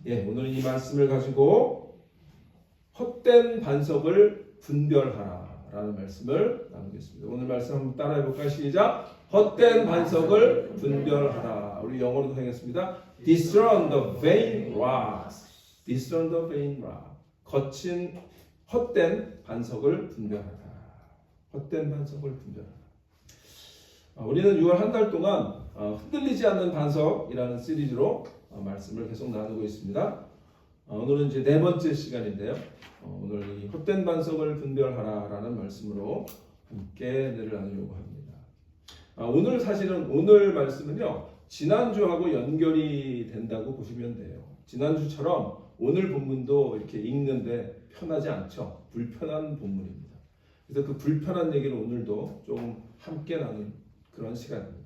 오늘은 이 말씀을 가지고 헛된 반석을 분별하라 라는 말씀을 나누겠습니다. 오늘 말씀 한번 따라해 볼까요? 시작! 헛된 반석을 분별하라. 우리 영어로도 하겠습니다. Discern the vain rocks. Discern the vain rock. 거친 헛된 반석을 분별하라. 헛된 반석을 분별하라. 우리는 6월 한 달 동안 흔들리지 않는 반석이라는 시리즈로 말씀을 계속 나누고 있습니다. 오늘은 이제 네 번째 시간인데요. 오늘 이 헛된 반석을 분별하라라는 말씀으로 함께 은혜를 나누려고 합니다. 오늘 사실은 오늘 말씀은요, 지난주하고 연결이 된다고 보시면 돼요. 지난주처럼 오늘 본문도 이렇게 읽는데 편하지 않죠. 불편한 본문입니다. 그래서 그 불편한 얘기를 오늘도 좀 함께 나눈 그런 시간입니다.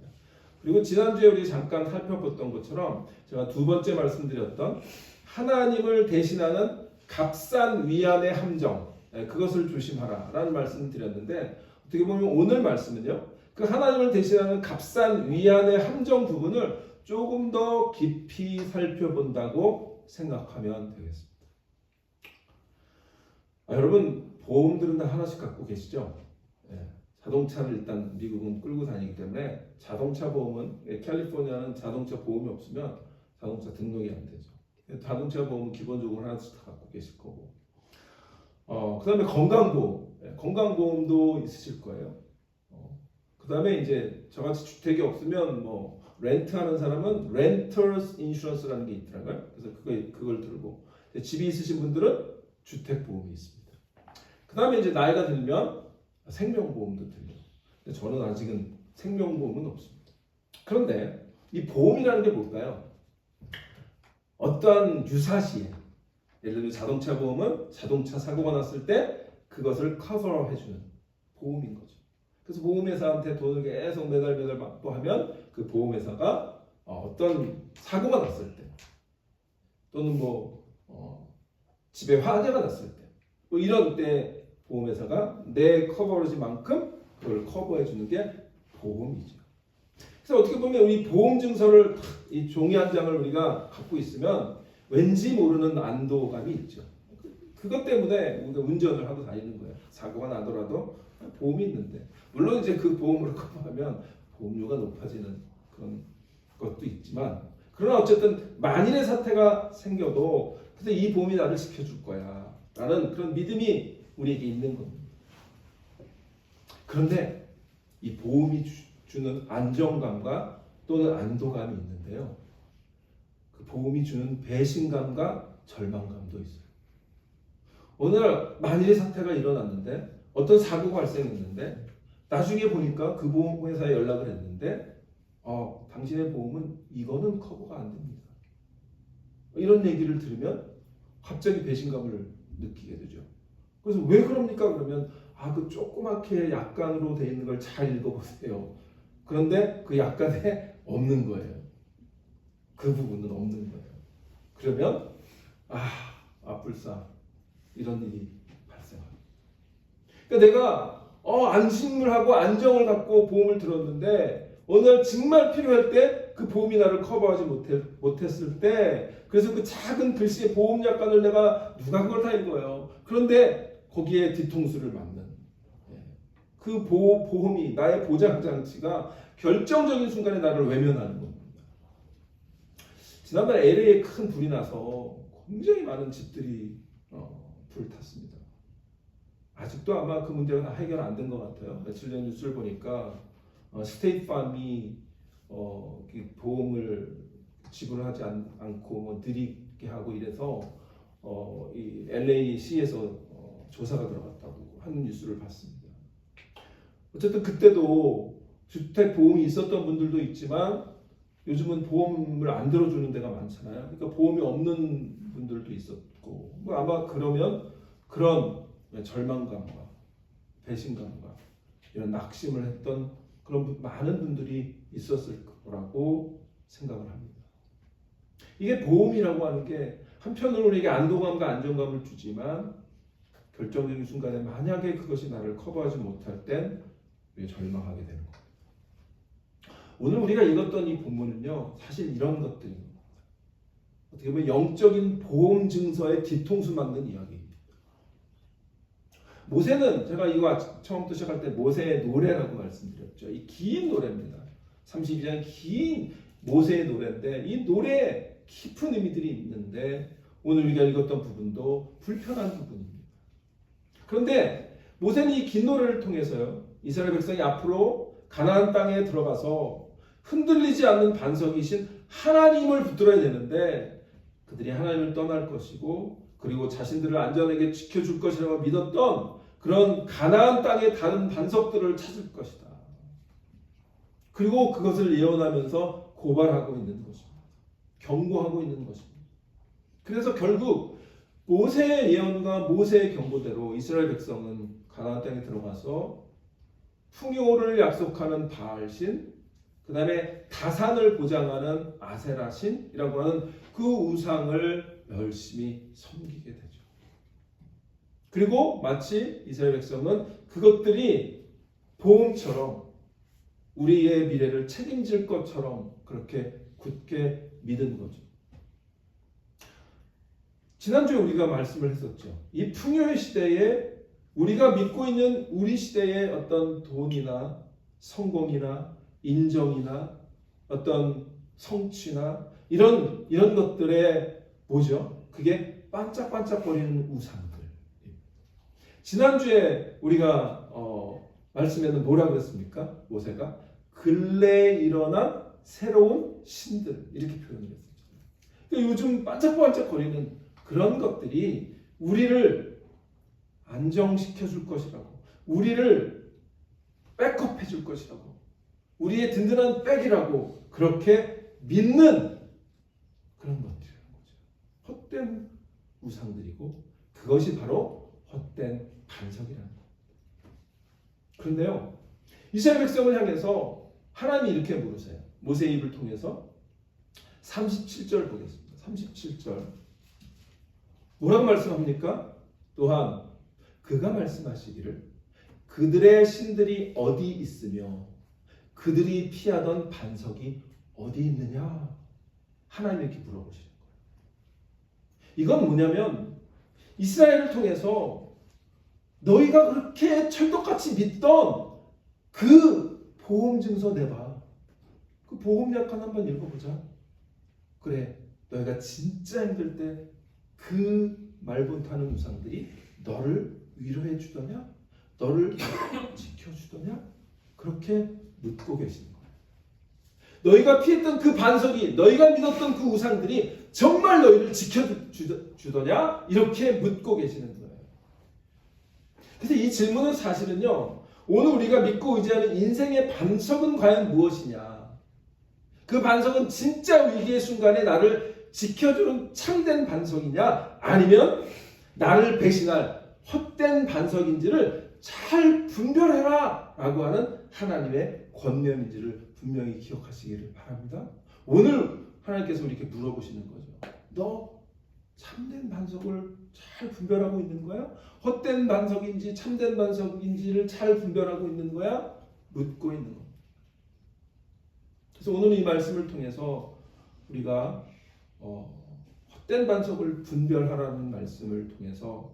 그리고 지난주에 우리 잠깐 살펴봤던 것처럼 제가 두 번째 말씀드렸던 하나님을 대신하는 값싼 위안의 함정, 그것을 조심하라 라는 말씀을 드렸는데, 어떻게 보면 오늘 말씀은요, 그 하나님을 대신하는 값싼 위안의 함정 부분을 조금 더 깊이 살펴본다고 생각하면 되겠습니다. 여러분, 보험들은 다 하나씩 갖고 계시죠? 자동차를 일단 미국은 끌고 다니기 때문에 자동차 보험은, 캘리포니아는 자동차 보험이 없으면 자동차 등록이 안 되죠. 자동차 보험은 기본적으로 하나씩 다 갖고 계실 거고, 그 다음에 건강보험, 건강보험도 있으실 거예요. 그 다음에 이제 저같이 주택이 없으면 뭐 렌트하는 사람은 렌터스 인슈런스라는 게 있더라고요. 그래서 그걸 들고, 집이 있으신 분들은 주택보험이 있습니다. 그 다음에 이제 나이가 들면 생명보험도 들려요. 근데 저는 아직은 생명보험은 없습니다. 그런데 이 보험이라는 게 뭘까요? 어떠한 유사시에, 예를 들면 자동차 보험은 자동차 사고가 났을 때 그것을 커버해주는 보험인 거죠. 그래서 보험회사한테 돈을 계속 매달 납부하면 그 보험회사가 어떤 사고가 났을 때, 또는 집에 화재가 났을 때, 이런 때 보험회사가 내 커버리지만큼 그걸 커버해주는 게 보험이죠. 그래서 어떻게 보면 우리 보험 증서를, 이 종이 한 장을 우리가 갖고 있으면 왠지 모르는 안도감이 있죠. 그것 때문에 우리가 운전을 하고 다니는 거예요. 사고가 나더라도 보험이 있는데, 물론 이제 그 보험으로 커버하면 보험료가 높아지는 그런 것도 있지만, 그러나 어쨌든 만일의 사태가 생겨도 그래서 이 보험이 나를 지켜줄 거야 라는 그런 믿음이 우리에게 있는 겁니다. 그런데 이 보험이 주는 안정감과 또는 안도감이 있는데요, 그 보험이 주는 배신감과 절망감도 있어요. 어느 날 만일의 사태가 일어났는데, 어떤 사고가 발생했는데, 나중에 보니까 그 보험회사에 연락을 했는데, 당신의 보험은 이거는 커버가 안 됩니다. 이런 얘기를 들으면 갑자기 배신감을 느끼게 되죠. 그래서 왜 그럽니까? 그러면 그 조그맣게 약관으로 되어 있는 걸 잘 읽어보세요. 그런데 그 약관에 없는 거예요. 그 부분은 없는 거예요. 그러면 불사 이런 일이 발생합니다. 그러니까 내가 안심을 하고 안정을 갖고 보험을 들었는데, 어느 날 정말 필요할 때 그 보험이 나를 커버하지 못했을 때, 그래서 그 작은 글씨의 보험 약관을 내가 누가 그걸 다 읽어요. 그런데 거기에 뒤통수를 맞는, 그 보험이, 나의 보장장치가 결정적인 순간에 나를 외면하는 겁니다. 지난번에 LA에 큰 불이 나서 굉장히 많은 집들이 불탔습니다. 아직도 아마 그 문제가 다 해결 안 된 것 같아요. 며칠 전 뉴스를 보니까 스테이트팜이 보험을 지불하지 않고 느리게 하고 이래서 이 LA시에서 조사가 들어갔다고 하는 뉴스를 봤습니다. 어쨌든 그때도 주택 보험이 있었던 분들도 있지만 요즘은 보험을 안 들어주는 데가 많잖아요. 그러니까 보험이 없는 분들도 있었고, 아마 그러면 그런 절망감과 배신감과 이런 낙심을 했던 그런 많은 분들이 있었을 거라고 생각을 합니다. 이게 보험이라고 하는 게 한편으로 우리에게 안도감과 안정감을 주지만, 결정적인 순간에 만약에 그것이 나를 커버하지 못할 땐 절망하게 되는 겁니다. 오늘 우리가 읽었던 이 본문은요, 사실 이런 것들입니다. 어떻게 보면 영적인 보험 증서의 뒤통수 맞는 이야기입니다. 모세는 제가 이거 처음부터 시작할 때 모세의 노래라고 말씀드렸죠. 이 긴 노래입니다. 32장 긴 모세의 노래인데 이 노래에 깊은 의미들이 있는데 오늘 우리가 읽었던 부분도 불편한 부분입니다. 그런데 모세는 이 긴 노래를 통해서요, 이스라엘 백성이 앞으로 가나안 땅에 들어가서 흔들리지 않는 반석이신 하나님을 붙들어야 되는데 그들이 하나님을 떠날 것이고 그리고 자신들을 안전하게 지켜줄 것이라고 믿었던 그런 가나안 땅의 다른 반석들을 찾을 것이다. 그리고 그것을 예언하면서 고발하고 있는 것입니다. 경고하고 있는 것입니다. 그래서 결국 모세의 예언과 모세의 경고대로 이스라엘 백성은 가나안 땅에 들어가서 풍요를 약속하는 바알신, 그 다음에 다산을 보장하는 아세라신이라고 하는 그 우상을 열심히 섬기게 되죠. 그리고 마치 이스라엘 백성은 그것들이 보험처럼 우리의 미래를 책임질 것처럼 그렇게 굳게 믿은 거죠. 지난주에 우리가 말씀을 했었죠. 이 풍요의 시대에 우리가 믿고 있는 우리 시대의 어떤 돈이나 성공이나 인정이나 어떤 성취나 이런 것들의 뭐죠? 그게 반짝반짝거리는 우상들. 지난주에 우리가 말씀에는 뭐라고 했습니까? 모세가 근래에 일어난 새로운 신들 이렇게 표현했었죠. 그러니까 요즘 반짝반짝거리는 그런 것들이 우리를 안정시켜 줄 것이라고, 우리를 백업해 줄 것이라고, 우리의 든든한 백이라고 그렇게 믿는 그런 것들이라는 거죠. 헛된 우상들이고 그것이 바로 헛된 반석이라는 겁니다. 그런데요, 이스라엘 백성을 향해서 하나님이 이렇게 물으세요. 모세의 입을 통해서 37절 보겠습니다. 37절 뭐라고 말씀합니까? 또한 그가 말씀하시기를 그들의 신들이 어디 있으며 그들이 피하던 반석이 어디 있느냐? 하나님이 이렇게 물어보시는 거예요. 이건 뭐냐면 이스라엘을 통해서 너희가 그렇게 철떡같이 믿던 그 보험증서 내봐. 그 보험약관 한번 읽어보자. 그래, 너희가 진짜 힘들 때 그 말본타는 우상들이 너를 위로해 주더냐? 너를 지켜주더냐? 그렇게 묻고 계시는 거예요. 너희가 피했던 그 반석이, 너희가 믿었던 그 우상들이 정말 너희를 지켜주더냐? 이렇게 묻고 계시는 거예요. 그래서 이 질문은 사실은요, 오늘 우리가 믿고 의지하는 인생의 반석은 과연 무엇이냐? 그 반석은 진짜 위기의 순간에 나를 지켜주는 참된 반석이냐? 아니면 나를 배신할 헛된 반석인지를 잘 분별해라 라고 하는 하나님의 권면인지를 분명히 기억하시기를 바랍니다. 오늘 하나님께서 이렇게 물어보시는 거죠. 너 참된 반석을 잘 분별하고 있는 거야? 헛된 반석인지 참된 반석인지를 잘 분별하고 있는 거야? 묻고 있는 겁니다. 그래서 오늘 이 말씀을 통해서 우리가 헛된 반석을 분별하라는 말씀을 통해서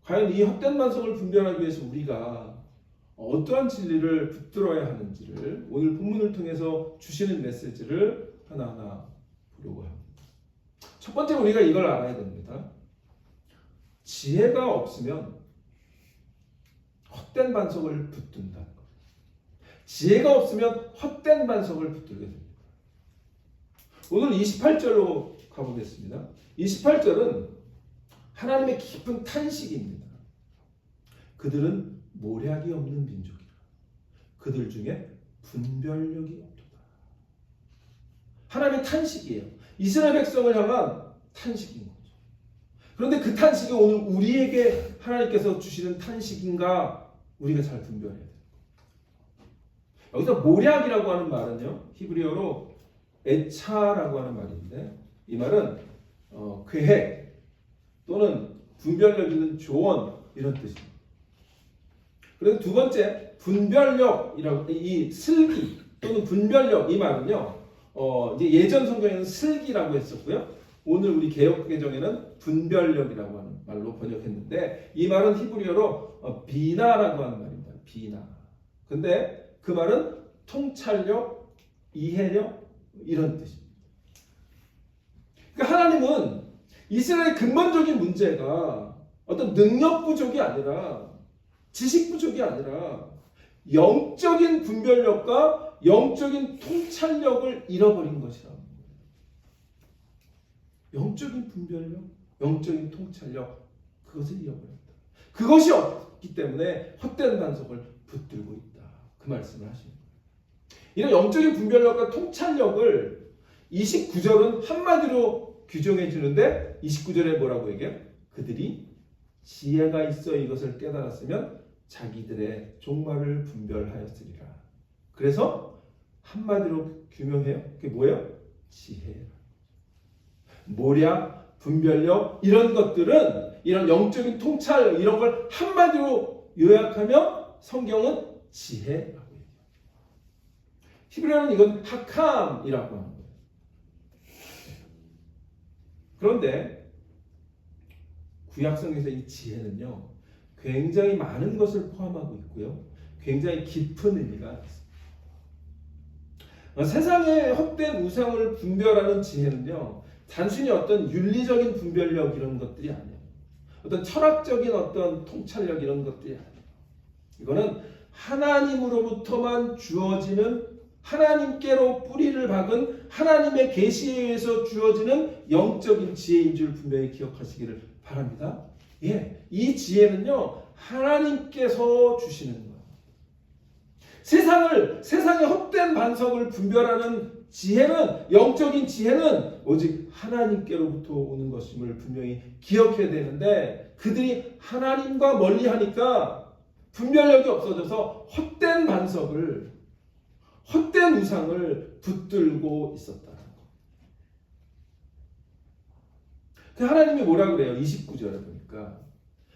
과연 이 헛된 반석을 분별하기 위해서 우리가 어떠한 진리를 붙들어야 하는지를 오늘 본문을 통해서 주시는 메시지를 하나하나 보려고 합니다. 첫 번째 우리가 이걸 알아야 됩니다. 지혜가 없으면 헛된 반석을 붙든다는 것. 지혜가 없으면 헛된 반석을 붙들게 됩니다. 오늘 28절로 가보겠습니다. 28절은 하나님의 깊은 탄식입니다. 그들은 모략이 없는 민족이라. 그들 중에 분별력이 없도다. 하나님의 탄식이에요. 이스라엘 백성을 향한 탄식인 거죠. 그런데 그 탄식이 오늘 우리에게 하나님께서 주시는 탄식인가 우리가 잘 분별해야 돼요. 여기서 모략이라고 하는 말은요, 히브리어로 에차라고 하는 말인데 이 말은 계획 또는 분별력 있는 조언 이런 뜻입니다. 그래서 두 번째 분별력이라고 이 슬기 또는 분별력 이 말은요 이제 예전 성경에는 슬기라고 했었고요 오늘 우리 개역개정에는 분별력이라고 하는 말로 번역했는데 이 말은 히브리어로 비나라고 하는 말입니다. 비나. 근데 그 말은 통찰력, 이해력 이런 뜻입니다. 그러니까 하나님은 이스라엘의 근본적인 문제가 어떤 능력 부족이 아니라 지식 부족이 아니라 영적인 분별력과 영적인 통찰력을 잃어버린 것이라는 거예요. 영적인 분별력, 영적인 통찰력 그것을 잃어버렸다. 그것이 없기 때문에 헛된 반석을 붙들고 있다. 그 말씀을 하시는 거예요. 이런 영적인 분별력과 통찰력을 29절은 한마디로 규정해 주는데 29절에 뭐라고 얘기해요? 그들이 지혜가 있어 이것을 깨달았으면 자기들의 종말을 분별하였으리라. 그래서 한마디로 규명해요. 그게 뭐예요? 지혜. 모략, 분별력 이런 것들은 이런 영적인 통찰 이런 걸 한마디로 요약하면 성경은 지혜라고 얘기해요. 히브리어는 이건 하캄이라고 하는 거예요. 그런데 구약성에서 이 지혜는요 굉장히 많은 것을 포함하고 있고요 굉장히 깊은 의미가 있습니다. 세상의 헛된 우상을 분별하는 지혜는요 단순히 어떤 윤리적인 분별력 이런 것들이 아니에요. 어떤 철학적인 어떤 통찰력 이런 것들이 아니에요. 이거는 하나님으로부터만 주어지는 하나님께로 뿌리를 박은 하나님의 계시에 의해서 주어지는 영적인 지혜인 줄 분명히 기억하시기를 바랍니다. 예, 이 지혜는요 하나님께서 주시는 거예요. 세상의 헛된 반석을 분별하는 지혜는 영적인 지혜는 오직 하나님께로부터 오는 것임을 분명히 기억해야 되는데 그들이 하나님과 멀리하니까 분별력이 없어져서 헛된 반석을 헛된 우상을 붙들고 있었다는 거. 그 하나님이 뭐라 그래요? 29절에 보니까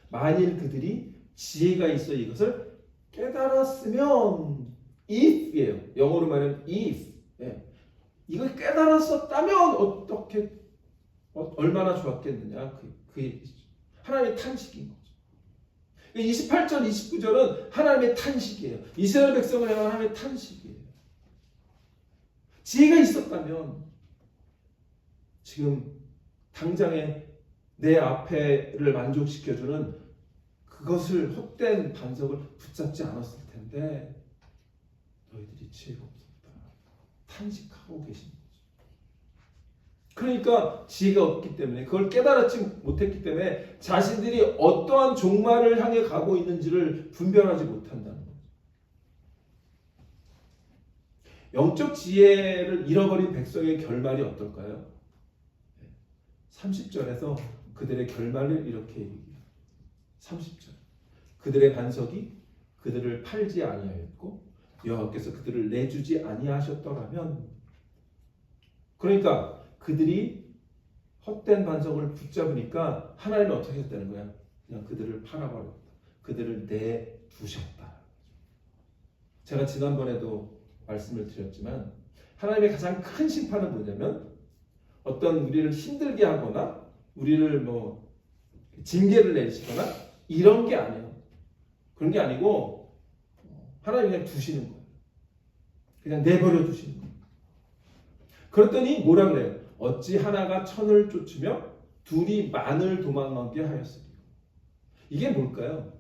만일 그들이 지혜가 있어 이것을 깨달았으면 if이에요. 영어로 말하면 if. 예. 이걸 깨달았었다면 어떻게 얼마나 좋았겠느냐. 그게 하나님의 탄식인 거죠. 28절, 29절은 하나님의 탄식이에요. 이스라엘 백성을 향한 하나님의 탄식이에요. 지혜가 있었다면 지금 당장에 내 앞에를 만족시켜주는 그것을 헛된 반석을 붙잡지 않았을 텐데 너희들이 지혜가 없었다. 탄식하고 계신 거죠. 그러니까 지혜가 없기 때문에 그걸 깨달았지 못했기 때문에 자신들이 어떠한 종말을 향해 가고 있는지를 분별하지 못한다는 거죠. 영적 지혜를 잃어버린 백성의 결말이 어떨까요? 30절에서 그들의 결말을 이렇게 얘기해요. 30절. 그들의 반석이 그들을 팔지 아니하였고 여호와께서 그들을 내주지 아니하셨더라면 그러니까 그들이 헛된 반석을 붙잡으니까 하나님은 어떻게 했다는 거야? 그냥 그들을 팔아버렸다. 그들을 내두셨다. 제가 지난번에도 말씀을 드렸지만 하나님의 가장 큰 심판은 뭐냐면 어떤 우리를 힘들게 하거나 우리를 징계를 내리시거나 이런 게 아니에요. 그런 게 아니고 하나님이 그냥 두시는 거예요. 그냥 내버려 두시는 거예요. 그랬더니 뭐라 그래요? 어찌 하나가 천을 쫓으며 둘이 만을 도망하게 하였으리요. 이게 뭘까요?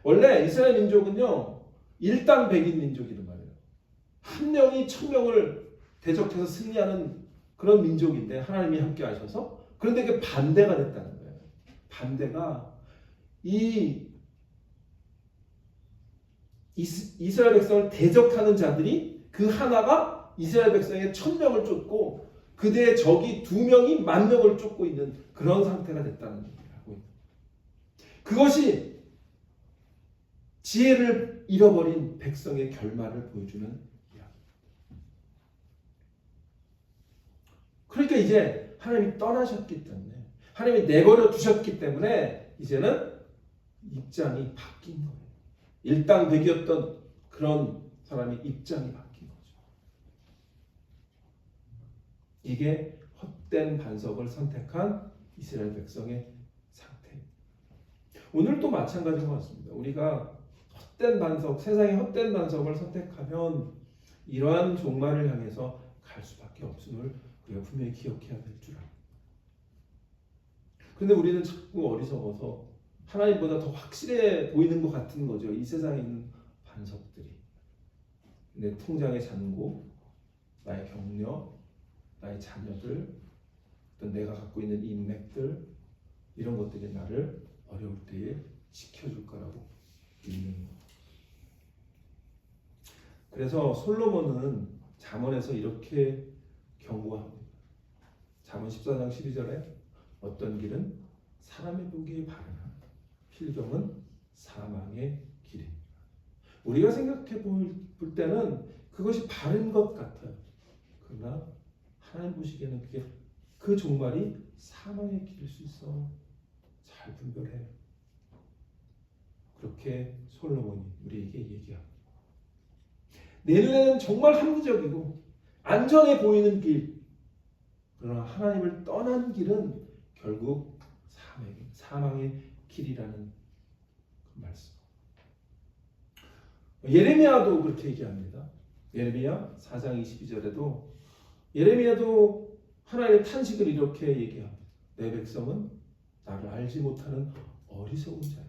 원래 이스라엘 민족은요 일당백인 민족이란 말이에요. 한 명이 천 명을 대적해서 승리하는 그런 민족인데 하나님이 함께 하셔서 그런데 이게 반대가 됐다는 거예요. 반대가 이스라엘 백성을 대적하는 자들이 그 하나가 이스라엘 백성의 1000명을 쫓고 그대의 적이 2명이 10,000명을 쫓고 있는 그런 상태가 됐다는 얘기를. 그것이 지혜를 잃어버린 백성의 결말을 보여주는 이야기입니다. 그러니까 이제 하나님이 떠나셨기 때문에 하나님이 내버려 두셨기 때문에 이제는 입장이 바뀐 거예요. 일당백이었던 그런 사람이 입장이 바뀐 거죠. 이게 헛된 반석을 선택한 이스라엘 백성의 상태입니다. 오늘도 마찬가지인 것 같습니다. 우리가 헛된 반석, 세상의 헛된 반석을 선택하면 이러한 종말을 향해서 갈 수밖에 없음을 우리가 분명히 기억해야 될 줄 압니다. 그런데 우리는 자꾸 어리석어서 하나님보다 더 확실해 보이는 것 같은 거죠. 이 세상에 있는 반석들이. 내 통장의 잔고, 나의 경력, 나의 자녀들, 또 내가 갖고 있는 인맥들, 이런 것들이 나를 어려울 때에 지켜줄 거라고 믿는 것. 그래서 솔로몬은 잠언에서 이렇게 경고합니다. 잠언 14장 12절에 어떤 길은 사람의 보기에 바르나 필경은 사망의 길입니다. 우리가 생각해 볼 때는 그것이 바른 것 같아요. 그러나 하나님 보시기에는 그게 그 종말이 사망의 길일 수 있어. 잘 분별해. 그렇게 솔로몬이 우리에게 얘기합니다. 내 눈에는 정말 합리적이고 안전해 보이는 길. 그러나 하나님을 떠난 길은 결국 사망의 길이라는 그 말씀. 예레미야도 그렇게 얘기합니다. 예레미야 4장 22절에도 예레미야도 하나님의 탄식을 이렇게 얘기합니다. 내 백성은 나를 알지 못하는 어리석은 자요.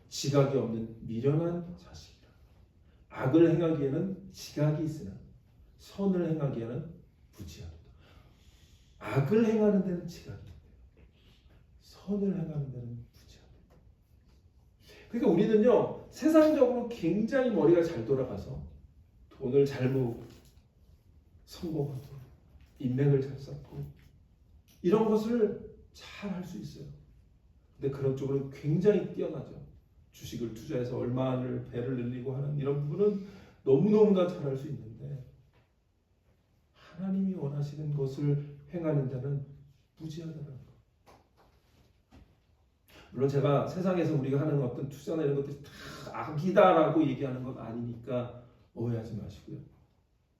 지각이 없는 미련한 자식이라. 악을 행하기에는 지각이 있으나 선을 행하기에는 부지하다. 악을 행하는 데는 지각이 있대요. 선을 행하는 데는 부지하다. 그러니까 우리는요, 세상적으로 굉장히 머리가 잘 돌아가서 돈을 잘 모으고 성공하고 인맥을 잘 쌓고 이런 것을 잘 할 수 있어요. 근데 그런 쪽으로 굉장히 뛰어나죠. 주식을 투자해서 얼마를 배를 늘리고 하는 이런 부분은 너무너무나 잘 할 수 있는데 하나님이 원하시는 것을 행하는 데는 무지하다는 것. 물론 제가 세상에서 우리가 하는 어떤 투자나 이런 것들이 다 악이다라고 얘기하는 건 아니니까 오해하지 마시고요.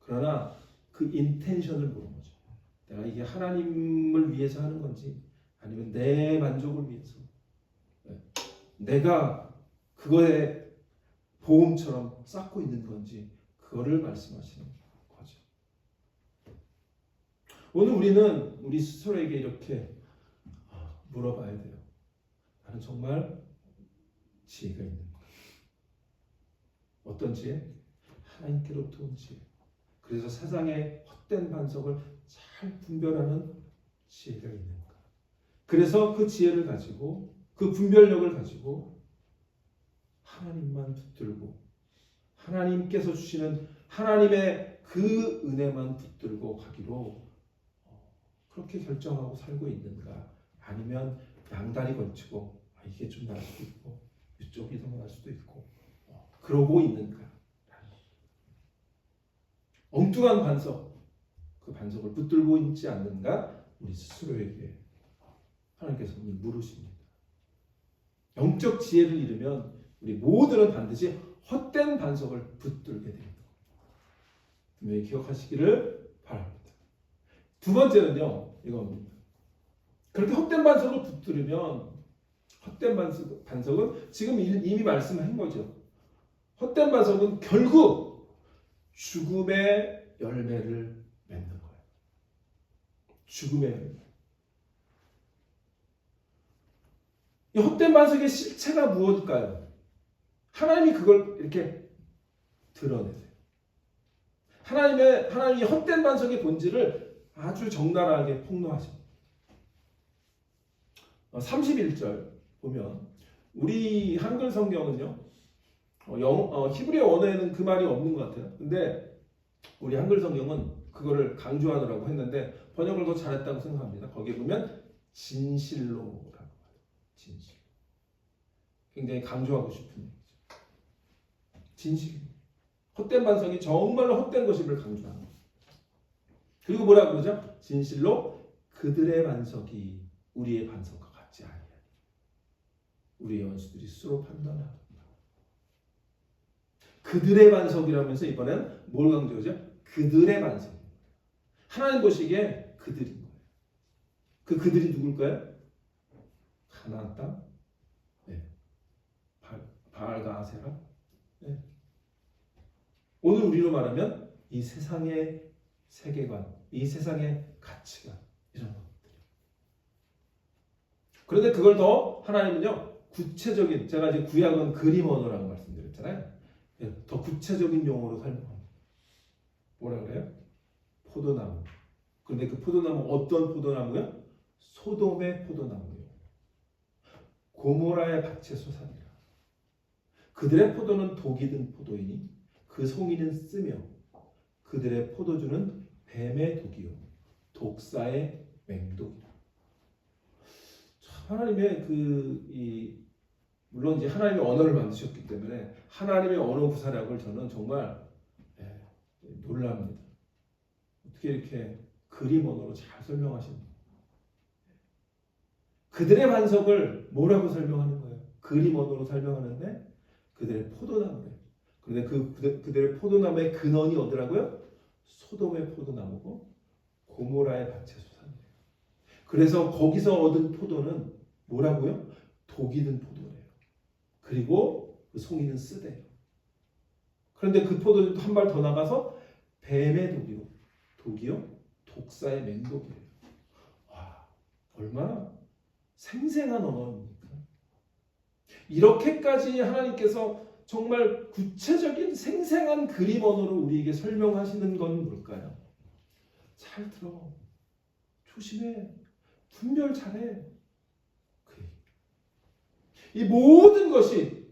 그러나 그 인텐션을 보는 거죠. 내가 이게 하나님을 위해서 하는 건지 아니면 내 만족을 위해서 내가 그거에 보험처럼 쌓고 있는 건지 그거를 말씀하시는 거죠. 오늘 우리는 우리 스스로에게 이렇게 물어봐야 돼요. 나는 정말 지혜가 있는가? 어떤 지혜? 하나님께로부터 온 지혜. 그래서 세상의 헛된 반석을 잘 분별하는 지혜가 있는가? 그래서 그 지혜를 가지고 그 분별력을 가지고 하나님만 붙들고 하나님께서 주시는 하나님의 그 은혜만 붙들고 가기로 그렇게 결정하고 살고 있는가? 아니면 양다리 걸치고 이게 좀 나을 수도 있고 이쪽이 더 나을 수도 있고 그러고 있는가? 엉뚱한 반석, 그 반석을 붙들고 있지 않는가? 우리 스스로에게 하나님께서 물으십니다. 영적 지혜를 잃으면 우리 모두는 반드시 헛된 반석을 붙들게 됩니다. 분명히 기억하시기를 바랍니다. 두 번째는요, 이겁니다. 그렇게 헛된 반석을 붙들으면 헛된 반석은 지금 이미 말씀한 거죠. 헛된 반석은 결국 죽음의 열매를 맺는 거예요. 죽음의 열매. 이 헛된 반석의 실체가 무엇일까요? 하나님이 그걸 이렇게 드러내세요. 하나님이 헛된 반석의 본질을 아주 적나라하게 폭로하십니다. 31절 보면 우리 한글 성경은요, 히브리어 원어에는 그 말이 없는 것 같아요. 근데 우리 한글 성경은 그거를 강조하느라고 했는데 번역을 더 잘했다고 생각합니다. 거기에 보면 진실로라고 해요. 진실. 굉장히 강조하고 싶은 얘기죠. 진실. 헛된 반석이 정말로 헛된 것임을 강조하는 거예요. 그리고 뭐라고 그러죠? 진실로 그들의 반석이 우리의 반석과 같지 아니하니 우리의 원수들이 스스로 판단하라. 그들의 반석이라면서 이번엔 뭘 강조하죠? 그들의 반석. 하나님 보시기에 그들인 거예요. 그들이 누굴까요? 가나안 땅, 네. 바알과 아세라. 네. 오늘 우리로 말하면 이 세상의 세계관, 이 세상의 가치관 이런 것들. 그런데 그걸 더 하나님은요 구체적인, 제가 이제 구약은 그림 언어라고 말씀드렸잖아요. 더 구체적인 용어로 설명합니다. 뭐라 그래요? 포도나무. 그런데 그 포도나무 어떤 포도나무요? 소돔의 포도나무예요. 고모라의 밭의 소산이라. 그들의 포도는 독이 든 포도이니 그 송이는 쓰며 그들의 포도주는 뱀의 독이요 독사의 맹독이라. 하나님의 물론 이제 하나님의 언어를 만드셨기 때문에 하나님의 언어 구사력을 저는 정말 놀랍니다. 어떻게 이렇게 그림 언어로 잘 설명하십니까? 그들의 반석을 뭐라고 설명하는 거예요? 그림 언어로 설명하는데 그들의 포도나무래. 그런데 그들의 포도나무의 근원이 어디라고요? 소돔의 포도나무고 고모라의 밭의 소산이에요. 그래서 거기서 얻은 포도는 뭐라고요? 독이 든 포도래요. 그리고 그 송이는 쓰대요. 그런데 그 포도주도 한 발 더 나가서 뱀의 독이요 독사의 맹독이래요. 와, 얼마나 생생한 언어입니까? 이렇게까지 하나님께서 정말 구체적인 생생한 그림 언어로 우리에게 설명하시는 건 뭘까요? 잘 들어. 조심해. 분별 잘해. 이 모든 것이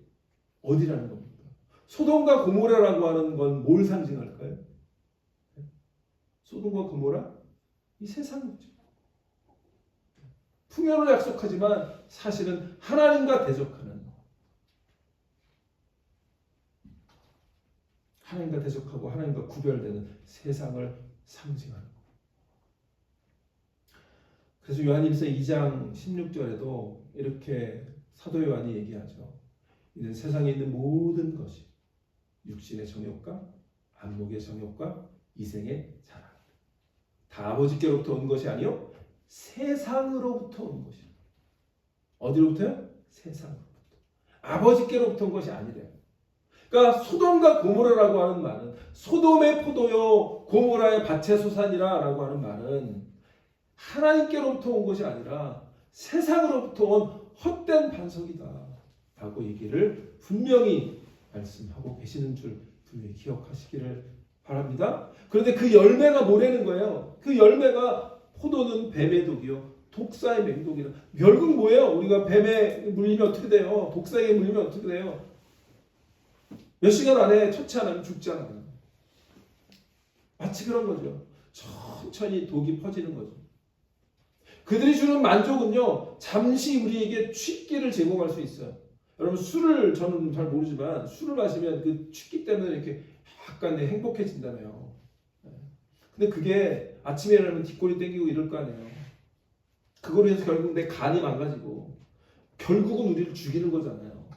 어디라는 겁니까? 소돔과 고모라라고 하는 건 뭘 상징할까요? 소돔과 고모라? 이 세상이죠. 풍요를 약속하지만 사실은 하나님과 대적하는, 하나님과 대적하고 하나님과 구별되는 세상을 상징하는 것. 그래서 요한일서 2장 16절에도 이렇게 사도 요한이 얘기하죠. 이는 세상에 있는 모든 것이 육신의 정욕과 안목의 정욕과 이생의 자랑, 다 아버지께로부터 온 것이 아니요 세상으로부터 온 것이요. 어디로부터요? 세상으로부터. 아버지께로부터 온 것이 아니래요. 그러니까 소돔과 고모라라고 하는 말은, 소돔의 포도요 고모라의 밭의 소산이라라고 하는 말은 하나님께로부터 온 것이 아니라 세상으로부터 온 헛된 반석이다 라고 얘기를 분명히 말씀하고 계시는 줄 분명히 기억하시기를 바랍니다. 그런데 그 열매가 뭐라는 거예요? 그 열매가 포도는 뱀의 독이요 독사의 맹독이라. 결국 뭐예요? 우리가 뱀에 물리면 어떻게 돼요? 독사에게 물리면 어떻게 돼요? 몇 시간 안에 처치 안 하면 죽잖아요. 마치 그런 거죠. 천천히 독이 퍼지는 거죠. 그들이 주는 만족은요, 잠시 우리에게 취기를 제공할 수 있어요. 여러분, 술을, 저는 잘 모르지만 술을 마시면 그 취기 때문에 이렇게 약간 행복해진다며요. 근데 그게 아침에 일어나면 뒷골이 땡기고 이럴 거 아니에요. 그걸로 해서 결국 내 간이 망가지고 결국은 우리를 죽이는 거잖아요.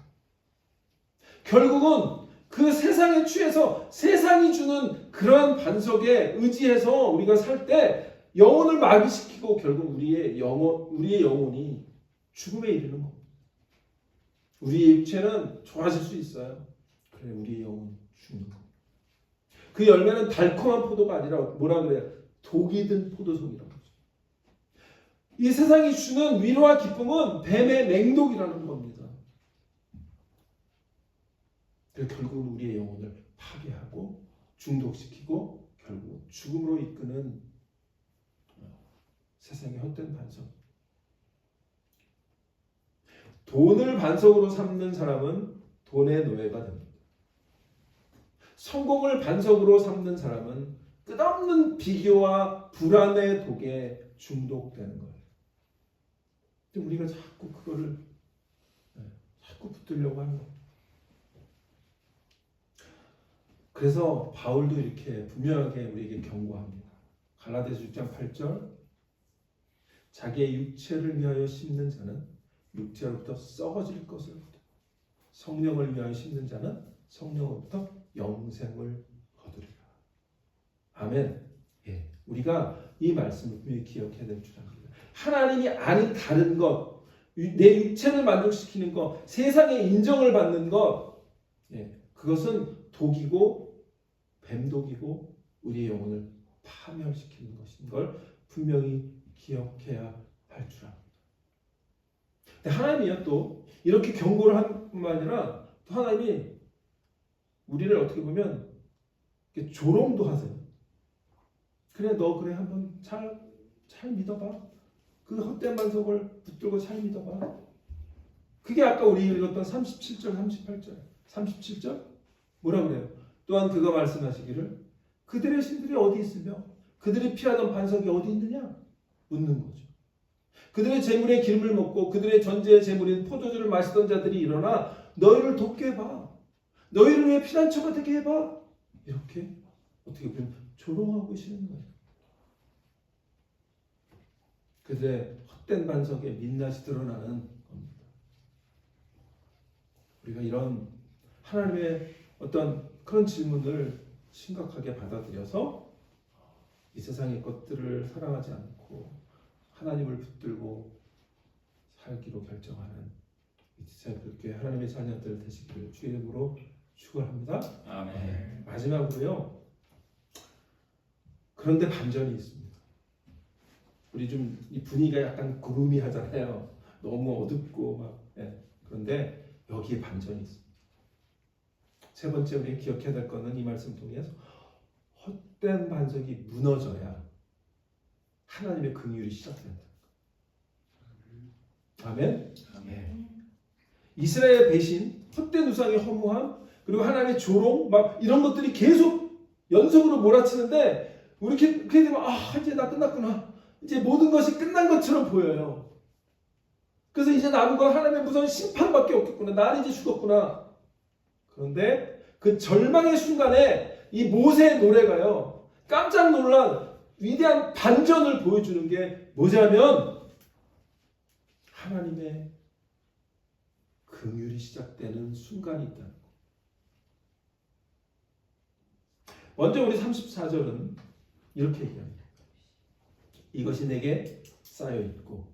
결국은 그 세상에 취해서 세상이 주는 그러한 반석에 의지해서 우리가 살 때 영혼을 마비시키고 결국 우리의 영혼이 죽음에 이르는 겁니다. 우리의 육체는 좋아질 수 있어요. 그래, 우리의 영혼은 죽는 겁니다. 그 열매는 달콤한 포도가 아니라 뭐라 그래요? 독이 든 포도송이라고 하죠. 이 세상이 주는 위로와 기쁨은 뱀의 맹독이라는 겁니다. 그래서 결국은 우리의 영혼을 파괴하고 중독시키고 결국 죽음으로 이끄는 세상의 헛된 반석. 돈을 반석으로 삼는 사람은 돈의 노예가 됩니다. 성공을 반석으로 삼는 사람은 끝없는 비교와 불안의 독에 중독되는 거예요. 근데 우리가 자꾸 그거를 자꾸 붙들려고 하는 거예요. 그래서 바울도 이렇게 분명하게 우리에게 경고합니다. 갈라디아서 6장 8절, 자기의 육체를 위하여 심는 자는 육체로부터 썩어질 것을 거두고 성령을 위하여 심는 자는 성령으로부터 영생을 거두리라. 아멘. 예, 우리가 이 말씀을 분명히 기억해야 될 줄 압니다. 하나님이 아닌 다른 것, 내 육체를 만족시키는 것, 세상의 인정을 받는 것, 그것은 독이고 뱀독이고 우리의 영혼을 파멸시키는 것인 걸 분명히 기억해야 할 줄 압니다. 근데 하나님이요 또 이렇게 경고를 한 뿐만 아니라 또 하나님이 우리를 어떻게 보면 조롱도 하세요. 그래 너 그래 한번 잘 믿어봐. 그 헛된 반석을 붙들고 잘 믿어봐. 그게 아까 우리 읽었던 37절 38절 37절 뭐라 그래요? 또한 그가 말씀하시기를 그들의 신들이 어디 있으며 그들이 피하던 반석이 어디 있느냐? 묻는 거죠. 그들의 재물의 기름을 먹고 그들의 전제의 재물인 포도주를 마시던 자들이 일어나 너희를 돕게 해봐. 너희를 위해 피난처가 되게 해봐. 이렇게 어떻게 보면 조롱하고 계시는 거예요. 그들의 헛된 반석에 민낯이 드러나는 겁니다. 우리가 이런 하나님의 어떤 그런 질문을 심각하게 받아들여서 이 세상의 것들을 사랑하지 않고 하나님을 붙들고 살기로 결정하는 이 디사이플교회 하나님의 자녀들 되시기를 주의 이름으로 축원합니다. 아멘. 마지막으로요. 그런데 반전이 있습니다. 우리 좀 이 분위기가 약간 그루미하잖아요. 너무 어둡고 막. 그런데 여기에 반전이 있습니다. 세 번째 우리 기억해야 될 것은 이 말씀 통해서 헛된 반석이 무너져야 하나님의 긍휼이 시작된다. 아멘. 아멘. 이스라엘의 배신, 헛된 우상의 허무함, 그리고 하나님의 조롱, 막 이런 것들이 계속 연속으로 몰아치는데 우리 그렇게 되면 이제 나 끝났구나. 이제 모든 것이 끝난 것처럼 보여요. 그래서 이제 남은 건 하나님의 무서운 심판밖에 없겠구나. 나는 이제 죽었구나. 그런데 그 절망의 순간에 이 모세의 노래가요. 깜짝 놀란 위대한 반전을 보여주는 게 뭐냐면 하나님의 긍휼이 시작되는 순간이 있다는 거. 먼저 우리 34절은 이렇게 얘기합니다. 이것이 내게 쌓여 있고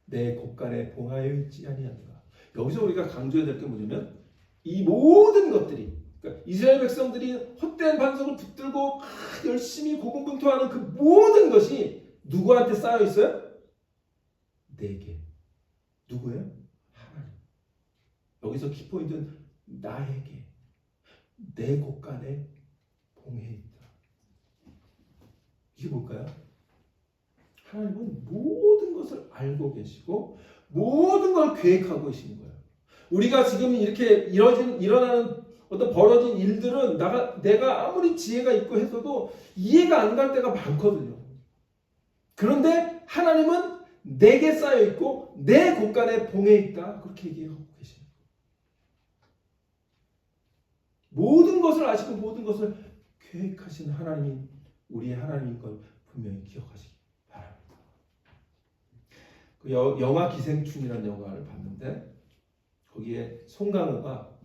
내 곳간에 봉하여 있지 아니하노라. 여기서 우리가 강조해야 될 게 뭐냐면 이 모든 것들이 그러니까 이스라엘 백성들이 헛된 반석을 붙들고 열심히 고군분투하는 그 모든 것이 누구한테 쌓여 있어요? 내게. 누구예요? 하나님. 여기서 키포인트는 나에게 내 곳간에 봉해 있다. 이게 뭘까요? 하나님은 모든 것을 알고 계시고 모든 걸 계획하고 계신 거예요. 우리가 지금 이렇게 일어나는 어떤 벌어진 일들은 내가 아무리 지혜가 있고 해서도 이해가 안 갈 때가 많거든요. 그런데 하나님은 내게 쌓여 있고 내 곳간에 봉해 있다. 그렇게 얘기하고 계십니다. 모든 것을 아시고 모든 것을 계획하신 하나님이 우리의 하나님인 걸 분명히 기억하시기 바랍니다. 그 영화 기생충이라는 영화를 봤는데 거기에 송강호가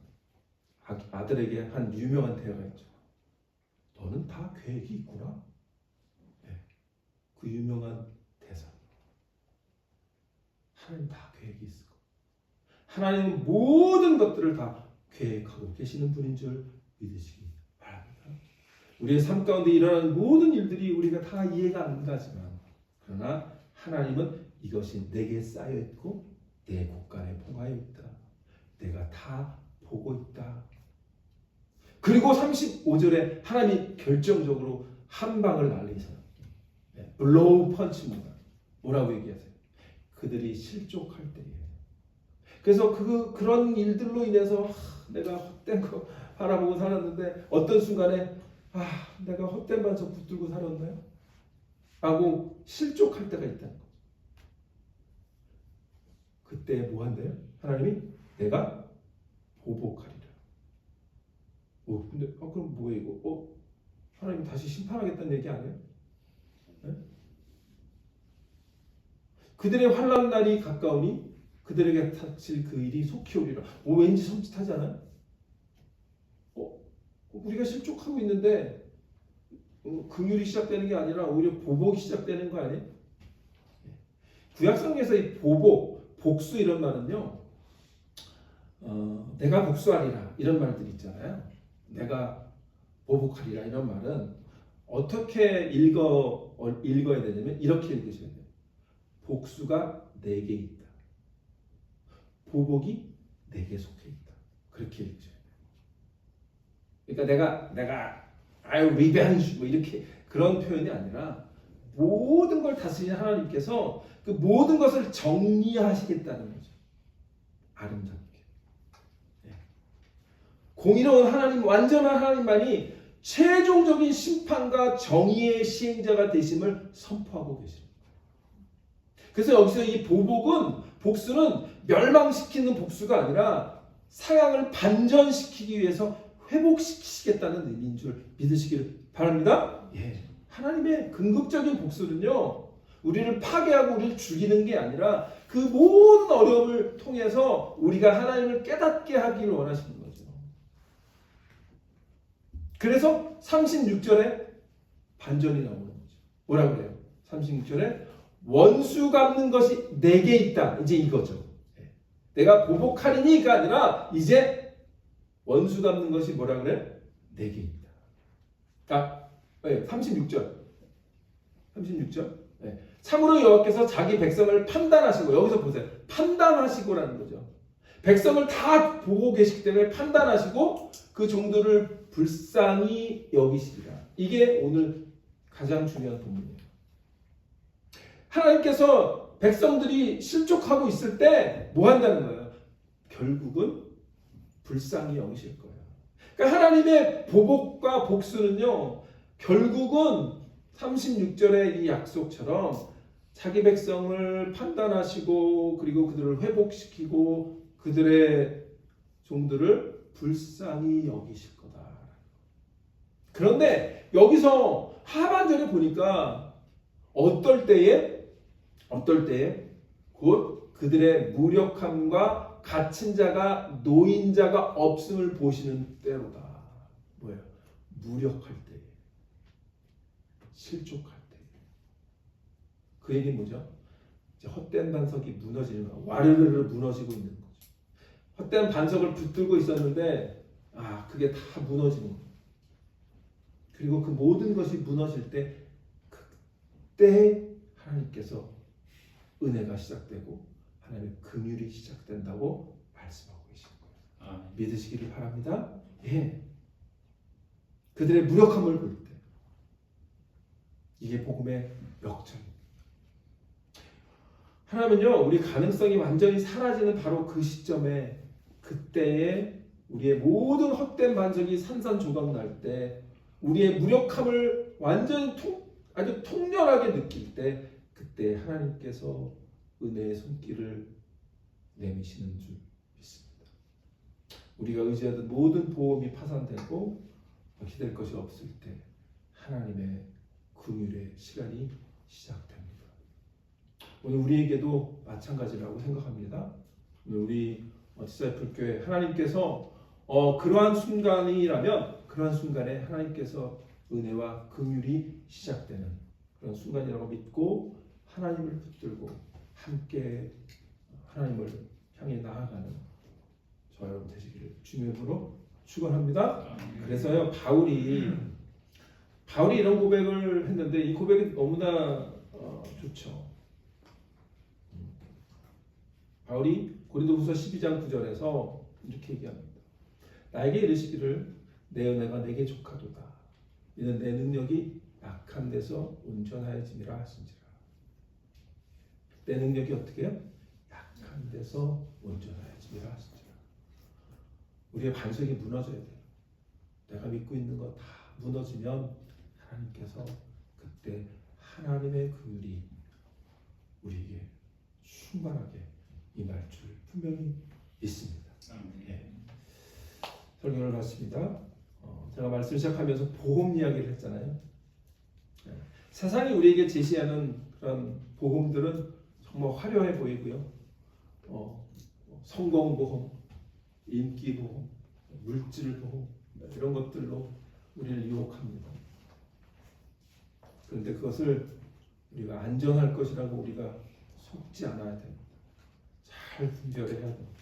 아들에게 한 유명한 대화가 있죠. 너는 다 계획이 있구나. 그 유명한 대사. 하나님 다 계획이 있을 거. 하나님은 모든 것들을 다 계획하고 계시는 분인 줄 믿으시기 바랍니다. 우리의 삶 가운데 일어나는 모든 일들이 우리가 다 이해가 안 가지만 그러나 하나님은 이것이 내게 쌓여 있고 내 곳간에 봉하여 있다. 내가 다 보고 있다. 그리고 35절에 하나님이 결정적으로 한 방을 날리세요. 블로우 펀치입니다. 뭐라고 얘기하세요? 그들이 실족할 때예요. 그래서 그런 일들로 인해서 내가 헛된 거 바라보고 살았는데 어떤 순간에 내가 헛된 반석 붙들고 살았나요? 라고 실족할 때가 있다는 거죠. 그때 뭐 한대요? 하나님이 내가 보복하리라. 근데 그럼 뭐예요 이거? 하나님 다시 심판하겠다는 얘기 아니에요? 네? 그들의 환난 날이 가까우니 그들에게 닥칠 그 일이 속히 오리라. 왠지 섬찟하잖아요. 우리가 실족하고 있는데 긍휼이 시작되는 게 아니라 오히려 보복이 시작되는 거 아니에요? 구약성경에서 이 보복, 복수 이런 말은요, 내가 복수하리라 이런 말들이 있잖아요. 내가 보복하리라 이런 말은 어떻게 읽어야 되냐면 이렇게 읽으셔야 돼요. 복수가 내게 있다. 보복이 내게 속해 있다. 그렇게 읽으셔야 돼요. 그러니까 내가 아유 리벤지 뭐 이렇게 그런 표현이 아니라 모든 걸 다스리는 하나님께서 그 모든 것을 정리하시겠다는 거죠. 아름답게. 공의로운 하나님, 완전한 하나님만이 최종적인 심판과 정의의 시행자가 되심을 선포하고 계십니다. 그래서 여기서 이 복수는 멸망시키는 복수가 아니라 상황을 반전시키기 위해서 회복시키시겠다는 의미인 줄 믿으시기를 바랍니다. 예. 하나님의 궁극적인 복수는요, 우리를 파괴하고 우리를 죽이는 게 아니라 그 모든 어려움을 통해서 우리가 하나님을 깨닫게 하기를 원하시는 거죠. 그래서 36절에 반전이 나오는 거죠. 뭐라고 그래요? 36절에 원수 갚는 것이 내게 있다. 이제 이거죠. 내가 보복하리니가 아니라 이제 원수 갚는 것이 뭐라 그래? 내게 있다. 아, 36절. 36절. 참으로 여호와께서 자기 백성을 판단하시고, 여기서 보세요. 판단하시고라는 거죠. 백성을 다 보고 계시기 때문에 판단하시고 그 종들을 불쌍히 여기시리라. 이게 오늘 가장 중요한 본문이에요. 하나님께서 백성들이 실족하고 있을 때 뭐 한다는 거예요? 결국은 불쌍히 여기실 거예요. 그러니까 하나님의 보복과 복수는요, 결국은 36절의 이 약속처럼 자기 백성을 판단하시고 그리고 그들을 회복시키고 그들의 종들을 불쌍히 여기실 거다. 그런데 여기서 하반절에 보니까 어떨 때에 곧 그들의 무력함과 갇힌 자가 노인 자가 없음을 보시는 때로다. 뭐예요? 무력할 때, 실족할 때. 그 얘기는 뭐죠? 이제 헛된 반석이 무너지는 거, 와르르르 무너지고 있는 거죠. 헛된 반석을 붙들고 있었는데 그게 다 무너지는 거예요. 그리고 그 모든 것이 무너질 때 그때 하나님께서 은혜가 시작되고 하나님의 긍휼이 시작된다고 말씀하고 계시는 거예요. 믿으시기를 바랍니다. 예. 그들의 무력함을 볼 때 이게 복음의 역전입니다. 하나님은요, 우리 가능성이 완전히 사라지는 바로 그 시점에 그때에 우리의 모든 헛된 반석이 산산조각 날 때 우리의 무력함을 완전히 아주 통렬하게 느낄 때 그때 하나님께서 은혜의 손길을 내미시는 줄 믿습니다. 우리가 의지하던 모든 보험이 파산되고 기댈 것이 없을 때 하나님의 긍휼의 시간이 시작됩니다. 오늘 우리에게도 마찬가지라고 생각합니다. 오늘 우리 디사이플 교회 하나님께서 그러한 순간이라면 그러한 순간에 하나님께서 은혜와 긍휼이 시작되는 그런 순간이라고 믿고 하나님을 붙들고 함께 하나님을 향해 나아가는 저와 여러분 되시기를 주님의 이름으로 축원합니다. 그래서요, 바울이 이런 고백을 했는데 이 고백이 너무나 좋죠. 바울이 고린도후서 12장 9절에서 이렇게 얘기합니다. 나에게 이르시기를 내 은혜가 내게 족하도다. 이는 내 능력이 약한 데서 온전하여짐이라 하신지라. 내 능력이 어떻게 해요? 약한 데서 온전하여짐이라 하신지라. 우리의 반석이 무너져야 돼요. 내가 믿고 있는 거 다 무너지면 하나님께서 그때 하나님의 긍휼이 우리에게 충만하게 임할 줄 분명히 믿습니다. 예. 설교를 마칩니다. 제가 말씀 시작하면서 복음 이야기를 했잖아요. 예. 세상이 우리에게 제시하는 그런 복음들은 정말 화려해 보이고요. 성공보험, 인기보험, 물질보험 이런 것들로 우리를 유혹합니다. 그런데 그것을 우리가 안전할 것이라고 우리가 속지 않아야 됩니다. 잘 분별해야 됩니다.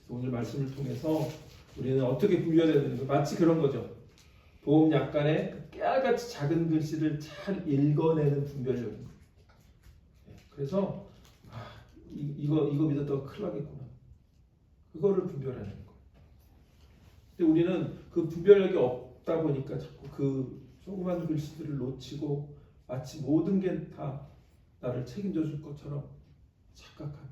오늘 말씀을 통해서 우리는 어떻게 분별해야 되는 거 마치 그런 거죠. 보험 약관에 깨알같이 작은 글씨를 잘 읽어내는 분별력입니다. 그래서 이거 믿었다가 큰일 나겠구나. 그거를 분별하는 거예요. 근데 우리는 그 분별력이 없다 보니까 자꾸 그 조그만 글씨들을 놓치고 마치 모든 게 다 나를 책임져 줄 것처럼 착각하고,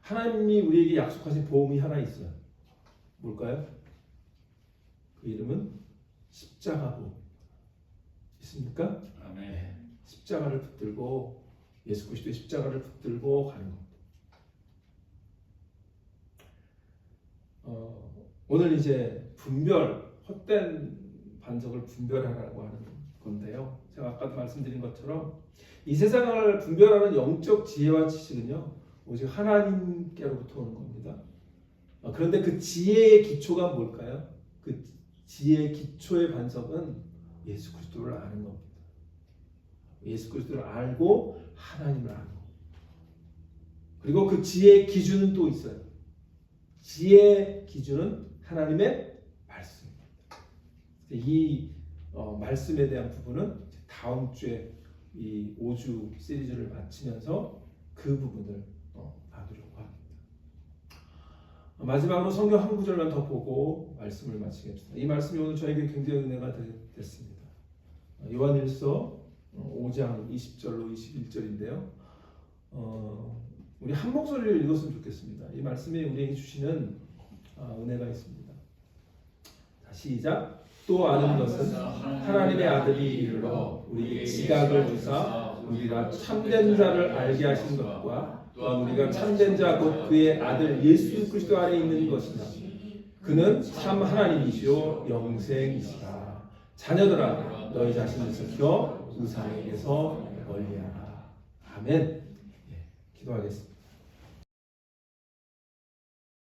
하나님이 우리에게 약속하신 보험이 하나 있어요. 뭘까요? 그 이름은 십자가 보험. 있습니까? 아멘. 십자가를 붙들고 예수 그리스도의 십자가를 붙들고 가는 겁니다. 오늘 이제 분별, 헛된 반석을 분별하라고 하는 건데요. 제가 아까도 말씀드린 것처럼 이 세상을 분별하는 영적 지혜와 지식은요, 오직 하나님께로부터 오는 겁니다. 그런데 그 지혜의 기초가 뭘까요? 그 지혜의 기초의 반석은 예수 그리스도를 아는 겁니다. 예수 그리스도를 알고 하나님을 아는 거. 그리고 그 지혜의 기준은 또 있어요. 지혜의 기준은 하나님의 말씀입니다. 이 말씀에 대한 부분은 다음 주에 이 5주 시리즈를 마치면서 그 부분을 봐두려고 합니다. 마지막으로 성경 한 구절만 더 보고 말씀을 마치겠습니다. 이 말씀이 오늘 저에게 굉장히 은혜가 됐습니다. 요한일서 5장 20절로 21절인데요. 우리 한 목소리를 읽었으면 좋겠습니다. 이 말씀이 우리에게 주시는 은혜가 있습니다. 자, 시작. 또 아는 것은 하나님의 아들이 이르러 우리에게 지각을 주사 우리가 참된 자를 알게 하신 것과 또한 우리가 참된 자 곧 그의 아들 예수 그리스도 안에 있는 것이나 그는 참 하나님이시요 영생이시라. 자녀들아 너희 자신을 지켜 우상에게서 멀리하라. 아멘. 기도하겠습니다.